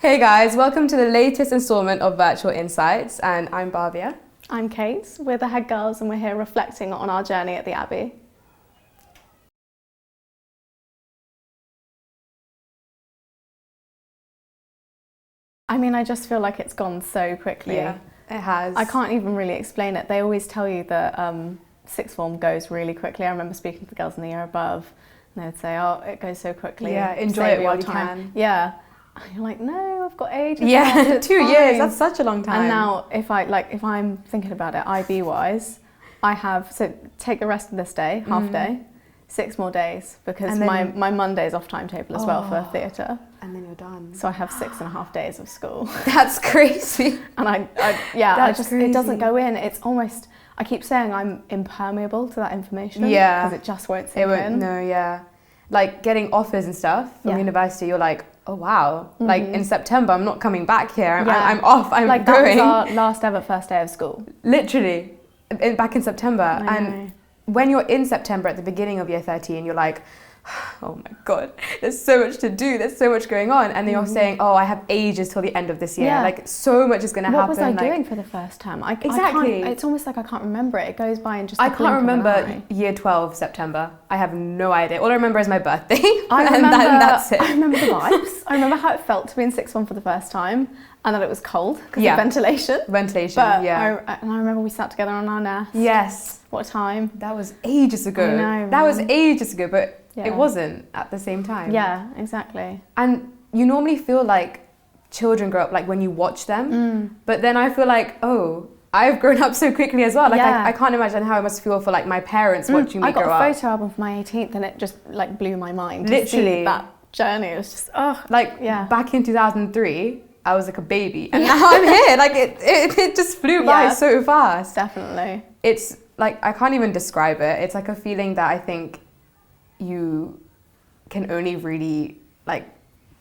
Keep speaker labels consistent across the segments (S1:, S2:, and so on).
S1: Hey guys, welcome to the latest installment of Virtual Insights, and I'm Barbia.
S2: I'm Kate, we're the head girls and we're here reflecting on our journey at the Abbey. I mean, I just feel like it's gone so quickly.
S1: Yeah, it has.
S2: I can't even really explain it. They always tell you that sixth form goes really quickly. I remember speaking to the girls in the year above and they would say, oh, it goes so quickly.
S1: Yeah, enjoy
S2: Save
S1: it while
S2: your
S1: you
S2: time.
S1: can.
S2: Yeah. And you're like, no, I've got ages
S1: Yeah,
S2: left, it's
S1: 2 years,
S2: fine.
S1: that's such a long time.
S2: And now if I'm thinking about it, IB wise, I have, so take the rest of this day, half day, 6 more days, because
S1: then,
S2: my Monday's off timetable as well for theatre.
S1: And then you're done.
S2: So I have 6.5 days of school.
S1: That's crazy.
S2: And it doesn't go in. It's almost, I keep saying I'm impermeable to that information.
S1: Yeah.
S2: Because it just won't sink in.
S1: No, yeah. Like getting offers and stuff from university, you're like, oh wow. Like in September, I'm not coming back here. I'm off, I'm
S2: like
S1: going.
S2: That was our last ever first day of school.
S1: Literally, back in September.
S2: I
S1: And
S2: know.
S1: when you're in September at the beginning of year 13, you're like, oh my God, there's so much to do, there's so much going on. And then you're saying, oh, I have ages till the end of this year.
S2: Yeah.
S1: Like so much is going to happen.
S2: What was I doing for the first term?
S1: Exactly.
S2: It's almost like I can't remember it. It goes by in just a
S1: I
S2: blink
S1: can't
S2: of an
S1: remember
S2: eye.
S1: year 12 September. I have no idea. All I remember is my birthday.
S2: And
S1: that's it.
S2: I remember the vibes. I remember how it felt to be in sixth form for the first time and that it was cold because of ventilation.
S1: Ventilation,
S2: But
S1: yeah.
S2: I remember we sat together on our nest.
S1: Yes.
S2: What a time.
S1: That was ages ago.
S2: I know,
S1: that was
S2: man.
S1: ages ago, but
S2: Yeah.
S1: it wasn't at the same time.
S2: Yeah, exactly.
S1: And you normally feel like children grow up like when you watch them, but then I feel like, oh, I've grown up so quickly as well. Like
S2: Yeah.
S1: I can't imagine how it must feel for like my parents watching me
S2: I got
S1: grow
S2: a
S1: up.
S2: photo album for my 18th and it just like blew my mind. To
S1: Literally.
S2: see that journey. It was just,
S1: Like
S2: yeah.
S1: back in 2003, I was like a baby, and now I'm here. Like it just flew by
S2: Yeah.
S1: so fast.
S2: Definitely.
S1: It's like I can't even describe it. It's like a feeling that I think you can only really like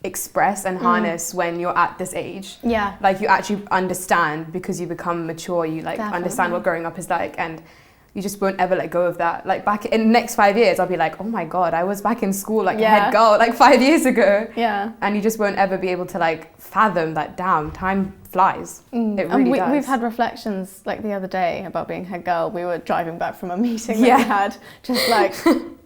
S1: express and harness when you're at this age.
S2: Yeah.
S1: Like you actually understand because you become mature. You like understand
S2: Definitely.
S1: what growing up is like, and you just won't ever let go of that. Like back in the next 5 years, I'll be like, oh my God, I was back in school like a head girl like 5 years ago.
S2: Yeah.
S1: And you just won't ever be able to like fathom that, damn, time flies. It really
S2: And
S1: does.
S2: we've had reflections like the other day about being head girl. We were driving back from a meeting that
S1: Yeah.
S2: we had, just like,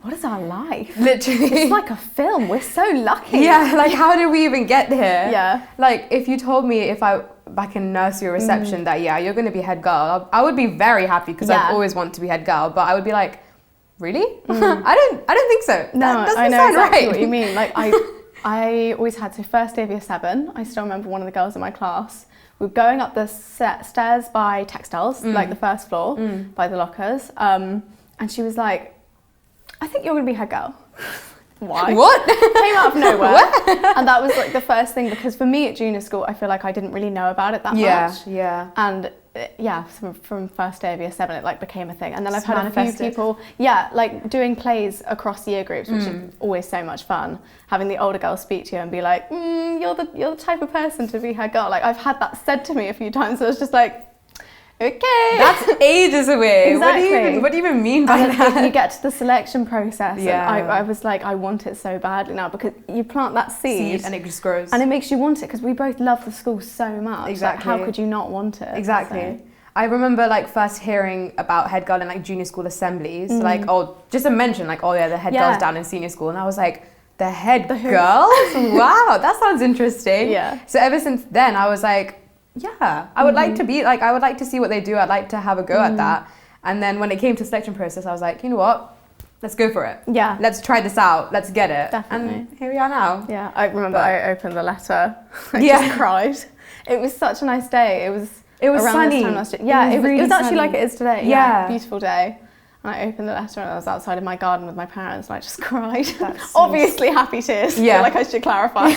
S2: what is our life?
S1: Literally.
S2: It's like a film. We're so lucky.
S1: Yeah, like how did we even get here?
S2: Yeah.
S1: Like if you told me if I back in nursery or reception that you're going to be head girl, I would be very happy because
S2: Yeah.
S1: I've always wanted to be head girl. But I would be like, really? I don't think so.
S2: No,
S1: That doesn't
S2: I know
S1: sound
S2: exactly
S1: right.
S2: what you mean. Like I always had, so first day of year 7, I still remember one of the girls in my class, we were going up the stairs by textiles, like the first floor, by the lockers. And she was like, I think you're going to be head girl. Why?
S1: What?
S2: Came out of nowhere. And that was like the first thing, because for me at junior school, I feel like I didn't really know about it that much.
S1: Yeah.
S2: And from first day of year 7, it like became a thing. And then I've had a few
S1: Manifested.
S2: people, like doing plays across year groups, which is always so much fun. Having the older girls speak to you and be like, you're the type of person to be her girl. Like I've had that said to me a few times. So it's just like, okay.
S1: That's ages away.
S2: Exactly.
S1: What do you even mean by
S2: And
S1: that?
S2: then you get to the selection process.
S1: Yeah.
S2: And I was like, I want it so badly now, because you plant that seed
S1: and it just grows.
S2: and it makes you want it, because we both love the school so much.
S1: Exactly.
S2: Like, how could you not want it?
S1: Exactly.
S2: So,
S1: I remember like first hearing about head girl in like junior school assemblies, like, oh, just a mention like, oh yeah, the head girl's down in senior school. And I was like, the head girls? Wow, that sounds interesting.
S2: Yeah.
S1: So ever since then, I was like, yeah, I would like to be like, I would like to see what they do. I'd like to have a go at that. And then when it came to selection process, I was like, you know what? Let's go for it.
S2: Yeah.
S1: Let's try this out. Let's get it.
S2: Definitely.
S1: And here we are now.
S2: Yeah, I remember
S1: But-
S2: I opened the letter. I
S1: Yeah.
S2: just cried. It was such a nice day. It was
S1: was
S2: around
S1: sunny.
S2: This time last year. Yeah,
S1: It was really
S2: it was actually
S1: sunny.
S2: like it is today.
S1: Yeah.
S2: Beautiful day. And I opened the letter and I was outside in my garden with my parents and I just cried.
S1: That's so
S2: Obviously happy tears.
S1: Yeah.
S2: I feel like I should clarify.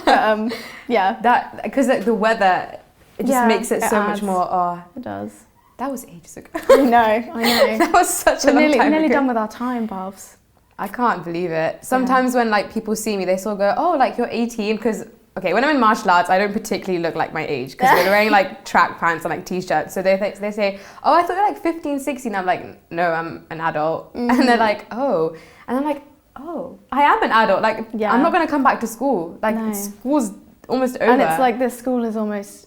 S2: But, yeah,
S1: That, because the weather, it just
S2: Yeah,
S1: makes it
S2: it
S1: so much
S2: adds.
S1: more, oh,
S2: it does.
S1: that was ages ago.
S2: I know.
S1: That was such a
S2: We're
S1: long
S2: nearly,
S1: time
S2: nearly
S1: ago.
S2: done with our time, Bobs.
S1: I can't believe it. Sometimes when like people see me, they still go, oh, like you're 18, because okay, when I'm in martial arts, I don't particularly look like my age because we're wearing like track pants and like t-shirts. So they say, oh, I thought you're like 15, 16. I'm like, no, I'm an adult. And they're like, oh. And I'm like, oh, I am an adult. Like,
S2: Yeah.
S1: I'm not going to come back to school. Like,
S2: No.
S1: school's almost over.
S2: And it's like this school is almost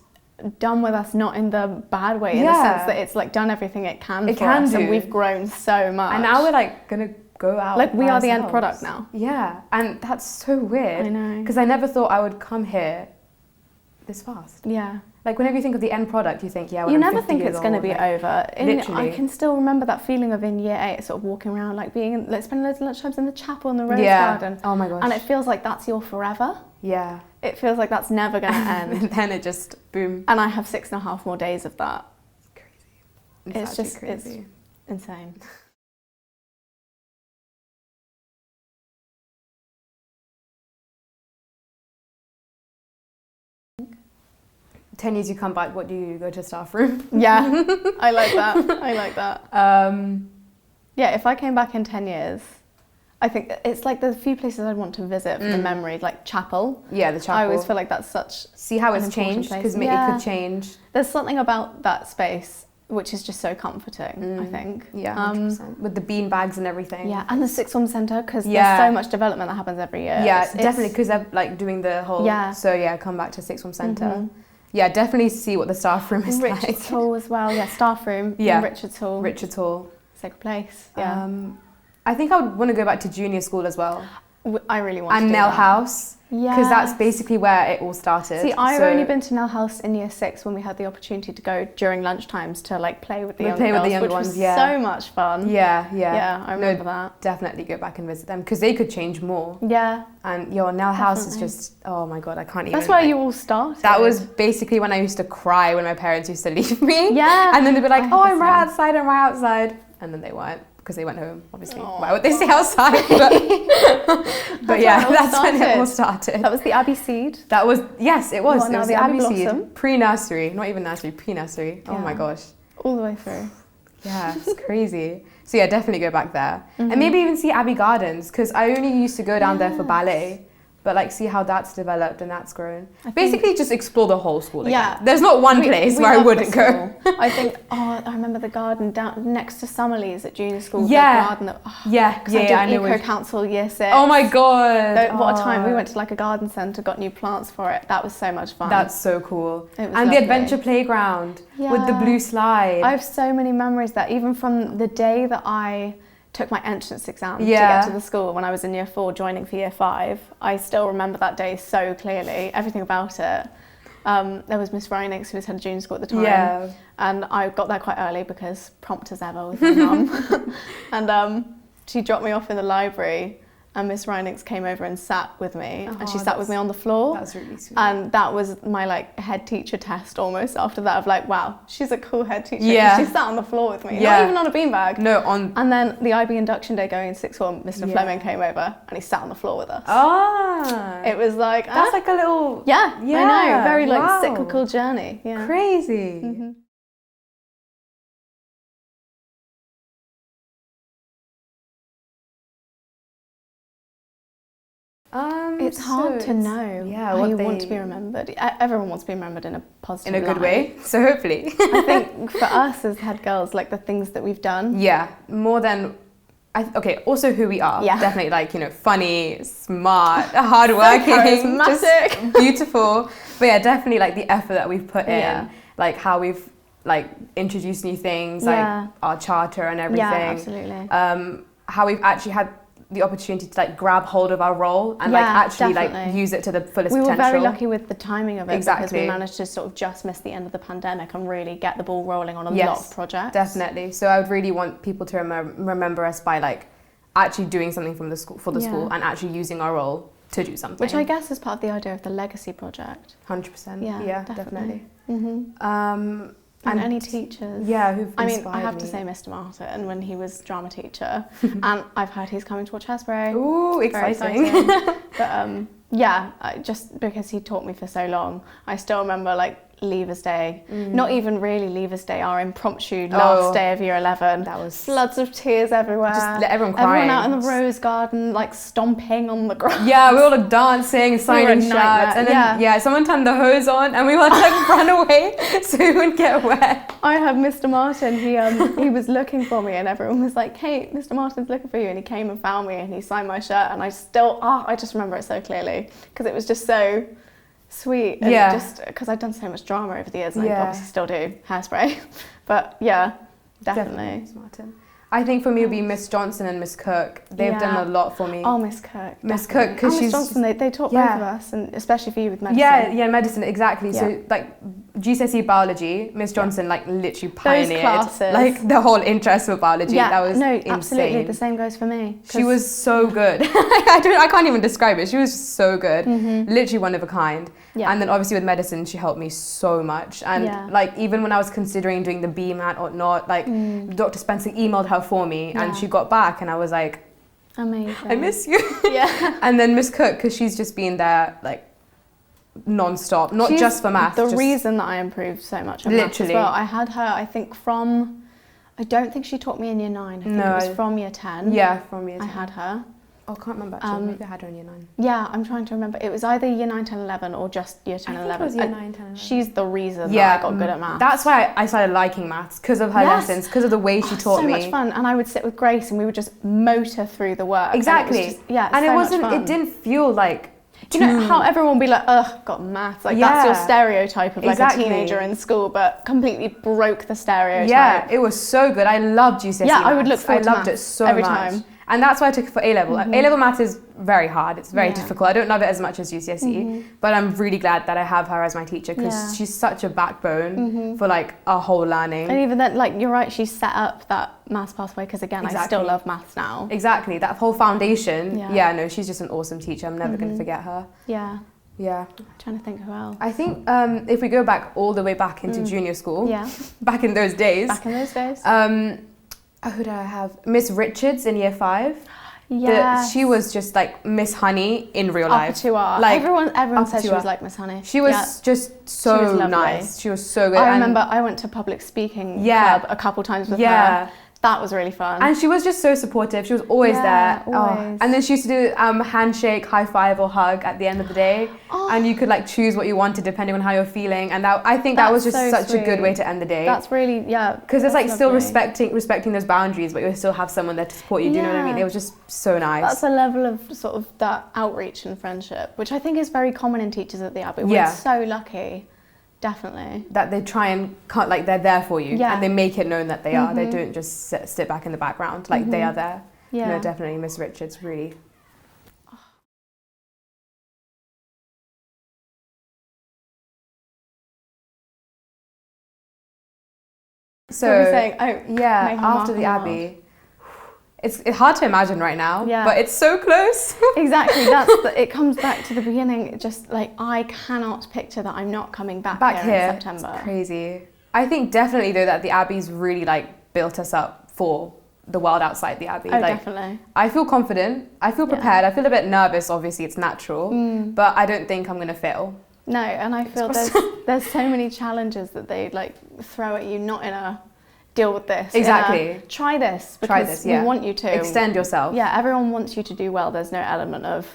S2: done with us, not in the bad way, in the sense that it's like done everything it can for us, and we've grown so much.
S1: And now we're like gonna go out.
S2: Like we
S1: by
S2: are the
S1: ourselves.
S2: end product now.
S1: Yeah, and that's so weird.
S2: I know.
S1: Because I never thought I would come here this fast.
S2: Yeah.
S1: Like whenever you think of the end product, you think, yeah, when
S2: You
S1: I'm
S2: never
S1: 50
S2: think
S1: years
S2: it's going to
S1: old,
S2: be
S1: like,
S2: over.
S1: literally.
S2: I can still remember that feeling of in year 8, sort of walking around, like being in, like spending loads of lunchtimes in the chapel in the rose garden.
S1: Oh my gosh.
S2: And it feels like that's your forever.
S1: Yeah.
S2: It feels like that's never going to end.
S1: And then it just boom.
S2: And I have 6.5 more days of that.
S1: Crazy.
S2: It's just
S1: crazy.
S2: It's insane.
S1: 10 years you come back, what do you go to staff room?
S2: Yeah, I like that. I like that. Yeah, if I came back in 10 years, I think it's like the few places I'd want to visit for the memory, like chapel.
S1: Yeah, the chapel.
S2: I always feel like that's such
S1: See how
S2: an
S1: it's
S2: important
S1: changed?
S2: place.
S1: Because
S2: Yeah.
S1: it could change.
S2: There's something about that space which is just so comforting, I think.
S1: Yeah, 100%. With the bean bags and everything.
S2: Yeah, and the Sixth Form Centre, because
S1: Yeah.
S2: there's so much development that happens every year.
S1: Yeah,
S2: It's-
S1: definitely, because they're like doing the whole.
S2: Yeah.
S1: So yeah, come back to Sixth Form Centre. Yeah, definitely see what the staff room is
S2: Richards
S1: like.
S2: Hall as well, yeah, staff room
S1: Yeah.
S2: in Richards Hall.
S1: Richards Hall.
S2: Sacred place, yeah.
S1: I think I would want to go back to junior school as well.
S2: I really want to
S1: And
S2: do
S1: Nell
S2: that.
S1: House.
S2: Yeah.
S1: Because that's basically where it all started.
S2: See, I've
S1: So
S2: only been to Nell House in year 6 when we had the opportunity to go during lunchtimes to like play with the young girls, which was so much fun.
S1: Yeah.
S2: Yeah, I remember that.
S1: Definitely go back and visit them because they could change more.
S2: Yeah.
S1: And Nell House is
S2: Definitely.
S1: just, oh my God, I can't even.
S2: That's where
S1: like,
S2: you all started.
S1: That was basically when I used to cry when my parents used to leave me.
S2: Yeah.
S1: And then they'd be like,
S2: I
S1: oh,
S2: had
S1: I'm
S2: the
S1: right
S2: same.
S1: outside, I'm right outside. And then they weren't because they went home, obviously.
S2: Aw.
S1: Why would they stay outside? But yeah, that's when it all started.
S2: That was the Abbey Seed.
S1: That was, yes, it was.
S2: Well,
S1: It
S2: now
S1: was
S2: the
S1: the
S2: Abbey
S1: Abbey Seed.
S2: Blossom.
S1: Pre-nursery, not even nursery, pre-nursery. Oh my
S2: Yeah.
S1: gosh.
S2: All the way through.
S1: Yeah, it's crazy. So yeah, definitely go back there. And maybe even see Abbey Gardens because I only used to go down there for ballet. But like see how that's developed and that's grown. Basically just explore the whole school again.
S2: Yeah.
S1: There's not one place where I
S2: love the
S1: wouldn't go.
S2: school. I think, I remember the garden down next to Summerlees at junior school. The garden that,
S1: Yeah,
S2: because
S1: I
S2: I did
S1: know.
S2: Eco Council year 6.
S1: Oh my God.
S2: What a time. We went to like a garden centre, got new plants for it. That was so much fun.
S1: That's so cool.
S2: It was
S1: And
S2: lovely.
S1: the adventure playground with the
S2: Yeah.
S1: blue slide.
S2: I have so many memories there, even from the day that I took my entrance exam to
S1: Yeah.
S2: get to the school when I was in year 4 joining for year 5. I still remember that day so clearly, everything about it. There was Miss Reinings who was head of junior school at the time.
S1: Yeah.
S2: And I got there quite early because prompt as ever with my mum. And she dropped me off in the library and Miss Reinings came over and sat with me and she sat with me on the floor.
S1: That's really sweet.
S2: And that was my like head teacher test almost after that of like, wow, she's a cool head teacher.
S1: Yeah.
S2: She sat on the floor with me,
S1: Yeah.
S2: not even on a beanbag.
S1: No, on.
S2: And then the IB induction day going in 6th form, Mr.
S1: Yeah.
S2: Fleming came over and he sat on the floor with us.
S1: Ah.
S2: It was like,
S1: That's like a little.
S2: yeah, I know, very like
S1: wow.
S2: cyclical journey. Yeah.
S1: Crazy.
S2: Mhm. It's hard to know how
S1: what
S2: you
S1: they,
S2: want to be remembered. Everyone wants to be remembered in a positive
S1: in a good
S2: light.
S1: way. So hopefully.
S2: I think for us as head girls, like the things that we've done.
S1: Yeah, more than. Okay, also who we are.
S2: Yeah.
S1: Definitely like, funny, smart, hardworking,
S2: charismatic.
S1: just beautiful. But yeah, definitely like the effort that we've put
S2: Yeah.
S1: in, like how we've like introduced new things,
S2: Yeah.
S1: like our charter and everything.
S2: Yeah, absolutely.
S1: How we've actually had the opportunity to like grab hold of our role and like
S2: Yeah,
S1: actually
S2: definitely.
S1: like use it to the fullest
S2: We were
S1: potential.
S2: very lucky with the timing of it because
S1: Exactly.
S2: we managed to sort of just miss the end of the pandemic and really get the ball rolling on a
S1: Yes,
S2: lot of projects.
S1: Definitely. So I would really want people to remember us by like actually doing something from the school for the
S2: Yeah.
S1: school and actually using our role to do something.
S2: Which I guess is part of the idea of the legacy project.
S1: 100%.
S2: Yeah,
S1: Yeah,
S2: definitely.
S1: definitely.
S2: And any teachers.
S1: Yeah, who've
S2: I mean,
S1: inspired
S2: I have to
S1: me.
S2: say Mr. Martin when he was drama teacher. And I've heard he's coming to watch Hairspray.
S1: Ooh,
S2: Very
S1: exciting.
S2: But yeah, just because he taught me for so long, I still remember like Leavers Day, not even really Leavers Day, our impromptu last day of year 11.
S1: That was
S2: floods of tears everywhere.
S1: Just let everyone cry.
S2: Everyone out in the rose garden, like stomping on the grass.
S1: Yeah, we all like dancing, signing
S2: a nightmare,
S1: shirts, and then someone turned the hose on, and we had to like run away so we wouldn't get wet.
S2: I had Mr. Martin. He was looking for me, and everyone was like, "Hey, Mr. Martin's looking for you," and he came and found me, and he signed my shirt, and I just remember it so clearly because it was just sweet. And
S1: Yeah.
S2: just because I've done so much drama over the years, and I
S1: Yeah.
S2: obviously still do hairspray. But yeah, definitely.
S1: Miss Martin. I think for me it would be Miss Johnson and Miss Cook. They've done
S2: Yeah.
S1: a lot for me.
S2: Oh, Miss Cook.
S1: Miss
S2: definitely.
S1: Cook, 'cause
S2: and
S1: she's
S2: Miss Johnson, they taught
S1: Yeah.
S2: both of us, and especially for you with medicine.
S1: Yeah, medicine, exactly.
S2: Yeah.
S1: So like GCSE biology, Miss Johnson like literally pioneered
S2: classes.
S1: like the whole interest for biology.
S2: Yeah,
S1: That was
S2: no,
S1: insane.
S2: absolutely. The same goes for me.
S1: She was so good. I can't even describe it. She was so good. Literally one of a kind.
S2: Yeah.
S1: And then obviously with medicine, she helped me so much. And
S2: Yeah.
S1: like even when I was considering doing the BMAT or not, like Dr. Spencer emailed her for me and
S2: Yeah.
S1: she got back and I was like,
S2: amazing.
S1: I miss you.
S2: Yeah.
S1: And then Miss Cook, because she's just been there like non-stop, not
S2: She's
S1: just for maths.
S2: The
S1: just
S2: reason that I improved so much in maths as
S1: Literally.
S2: well. I had her, I think, from, I don't think she taught me in year 9. I think
S1: No,
S2: it was from year 10.
S1: Yeah, from year
S2: I
S1: 10.
S2: had her.
S1: Oh, I can't remember actually. Maybe I had her in year 9.
S2: Yeah, I'm trying to remember. It was either year 9, 10, 11 or just year 10,
S1: I think
S2: 11.
S1: it was year
S2: And
S1: 9, 10, 11.
S2: She's the reason
S1: Yeah,
S2: that I got good at maths.
S1: That's why I started liking maths, because of her
S2: Yes.
S1: lessons, because of the way she taught
S2: so
S1: me.
S2: much fun. And I would sit with Grace and we would just motor through the work.
S1: Exactly.
S2: And it was just, yeah,
S1: and
S2: so
S1: it
S2: much
S1: wasn't.
S2: fun.
S1: It didn't feel like.
S2: Do you know how everyone will be like, ugh, got maths. Like that's your
S1: Yeah.
S2: stereotype of like
S1: Exactly.
S2: a teenager in school, but completely broke the stereotype.
S1: Yeah, it was so good. I loved GCSE.
S2: Yeah, I would
S1: maths.
S2: look forward to
S1: I loved it
S2: maths
S1: so
S2: every
S1: much.
S2: time.
S1: And that's why I took it for A level. A level maths is very hard. It's very
S2: Yeah.
S1: difficult. I don't love it as much as GCSE, but I'm really glad that I have her as my teacher because
S2: Yeah.
S1: she's such a backbone for like our whole learning.
S2: And even then, like, you're right, she set up that maths pathway because, again, I
S1: Exactly.
S2: still love maths now.
S1: Exactly, that whole foundation.
S2: Yeah.
S1: Yeah, no, she's just an awesome teacher. I'm never going to forget her.
S2: Yeah.
S1: Yeah.
S2: I'm trying to think who else.
S1: I think if we go back all the way back into junior school,
S2: Yeah.
S1: back in those days,
S2: Back in those days.
S1: who did I have? Miss Richards in year 5.
S2: Yeah.
S1: She was just like Miss Honey in real
S2: Upper
S1: life.
S2: 2R.
S1: Like,
S2: everyone
S1: upper
S2: said she
S1: 2R.
S2: was like Miss Honey.
S1: She was
S2: Yeah.
S1: just so
S2: She was lovely.
S1: nice. She was so good.
S2: I
S1: And-
S2: remember I went to public speaking
S1: Yeah.
S2: club a couple times with
S1: Yeah.
S2: her. That was really fun.
S1: And she was just so supportive. She was always
S2: Yeah,
S1: there. Oh.
S2: always.
S1: And then she used to do handshake, high five, or hug at the end of the day.
S2: Oh.
S1: And you could like choose what you wanted depending on how you're feeling. And that I think that was
S2: That's
S1: just
S2: so
S1: such a good
S2: sweet.
S1: way to end the day.
S2: That's really, yeah.
S1: Because it's like
S2: that's
S1: still
S2: lovely.
S1: respecting those boundaries, but you still have someone there to support you. Do you know what I mean?
S2: Yeah.
S1: It was just so nice.
S2: That's a level of sort of that outreach and friendship, which I think is very common in teachers at the Abbey.
S1: Yeah.
S2: We're so lucky. Definitely.
S1: That they try and cut, like they're there for you,
S2: Yeah.
S1: and they make it known that they are. They don't just sit back in the background. Like they are there.
S2: Yeah.
S1: No, definitely, Miss Richards, really. So
S2: What were we saying? Oh,
S1: yeah,
S2: Mayhem
S1: after the
S2: Markham
S1: Abbey, it's hard to imagine right now.
S2: Yeah.
S1: But it's so close.
S2: Exactly. It comes back to the beginning. Just like I cannot picture that I'm not coming back here in September.
S1: It's crazy. I think definitely though that the Abbey's really like built us up for the world outside the Abbey.
S2: Oh,
S1: like,
S2: definitely.
S1: I feel confident. I feel prepared. I feel a bit nervous. Obviously, it's natural, but I don't think I'm gonna fail.
S2: No, and I feel there's so many challenges that they like throw at you, not in a deal with this. in a,
S1: Exactly.
S2: try this because
S1: Try this, yeah.
S2: we want you to.
S1: Extend yourself.
S2: Yeah, everyone wants you to do well. There's no element of,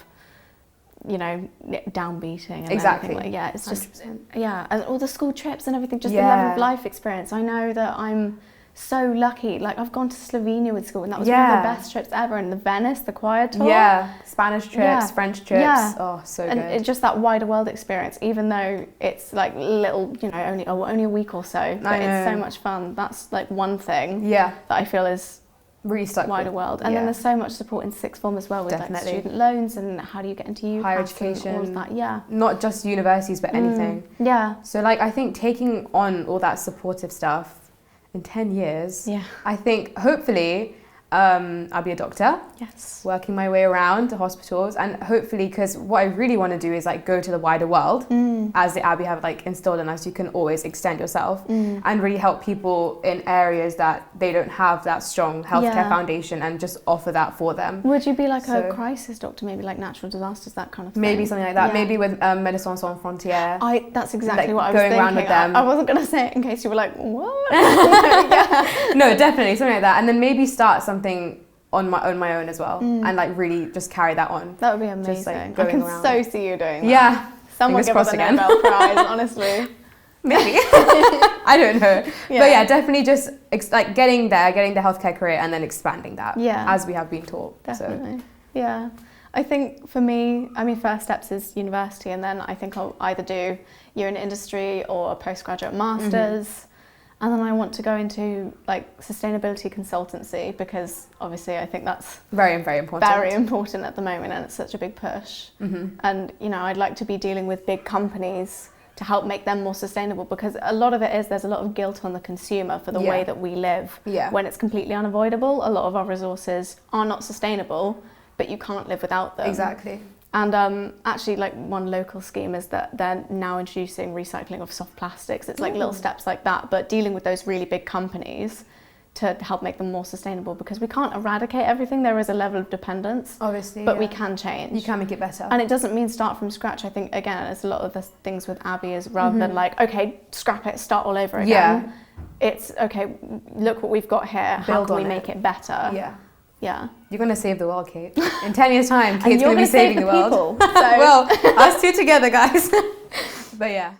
S2: you know, downbeating and
S1: Exactly.
S2: anything. Like, yeah, it's just
S1: 100%.
S2: yeah, and all the school trips and everything. Just the
S1: Yeah.
S2: level of life experience. I know that I'm so lucky. Like I've gone to Slovenia with school, and that was one
S1: Yeah.
S2: of the best trips ever. And the Venice, the choir tour.
S1: Yeah, Spanish trips,
S2: Yeah.
S1: French trips.
S2: Yeah.
S1: Oh, so
S2: And
S1: good.
S2: it's just that wider world experience, even though it's like little, you know, only a week or so, but it's so
S1: know.
S2: much fun. That's like one thing
S1: Yeah,
S2: that I feel is
S1: really stuck
S2: wider
S1: with.
S2: world. And
S1: Yeah.
S2: then there's so much support in sixth form as well with like
S1: Definitely.
S2: student loans and how do you get into UCAS
S1: Higher
S2: and all
S1: education.
S2: of that. Yeah.
S1: Not just universities, but anything.
S2: Yeah.
S1: So like I think taking on all that supportive stuff in 10 years,
S2: Yeah.
S1: I think hopefully I'll be a doctor,
S2: Yes.
S1: working my way around the hospitals, and hopefully, because what I really want to do is like go to the wider world, as the Abbey have like instilled in us. You can always extend yourself and really help people in areas that they don't have that strong healthcare
S2: Yeah.
S1: foundation, and just offer that for them.
S2: Would you be like a
S1: So-
S2: crisis doctor, maybe like natural disasters, that kind of thing?
S1: Maybe something like that.
S2: Yeah.
S1: Maybe with Médecins Sans Frontières.
S2: That's exactly
S1: like,
S2: what I was
S1: going
S2: thinking.
S1: around with them.
S2: I wasn't going to say it in case you were like, what?
S1: No, definitely something like that, and then maybe start something on my own as well, and like really just carry that on.
S2: That would be amazing.
S1: Just, like,
S2: I
S1: going
S2: can
S1: around.
S2: so see you doing that.
S1: Yeah,
S2: Someone
S1: fingers
S2: give us
S1: crossed
S2: a
S1: again.
S2: Nobel Prize, honestly.
S1: Maybe. I don't know.
S2: Yeah.
S1: But yeah, definitely just like getting the healthcare career and then expanding that
S2: Yeah.
S1: as we have been taught.
S2: Definitely. Yeah. I think for me, I mean, first steps is university, and then I think I'll either do year in industry or a postgraduate master's. And then I want to go into like sustainability consultancy, because obviously I think that's
S1: very, very important.
S2: Very important at the moment, and it's such a big push. And you know, I'd like to be dealing with big companies to help make them more sustainable, because a lot of it is there's a lot of guilt on the consumer for the way that we live when it's completely unavoidable. A lot of our resources are not sustainable, but you can't live without them.
S1: Exactly.
S2: And actually, like, one local scheme is that they're now introducing recycling of soft plastics. It's like little steps like that, but dealing with those really big companies to help make them more sustainable, because we can't eradicate everything. There is a level of dependence,
S1: obviously,
S2: but we can change.
S1: You can make it better.
S2: And it doesn't mean start from scratch. I think, again, it's a lot of the things with Abby is rather than like, okay, scrap it, start all over again. It's, okay, look what we've got here. How can we make it better? Yeah.
S1: You're going to save the world, Kate. In 10 years' time, Kate's going to be saving the world.
S2: So.
S1: Well, us two together, guys. But yeah.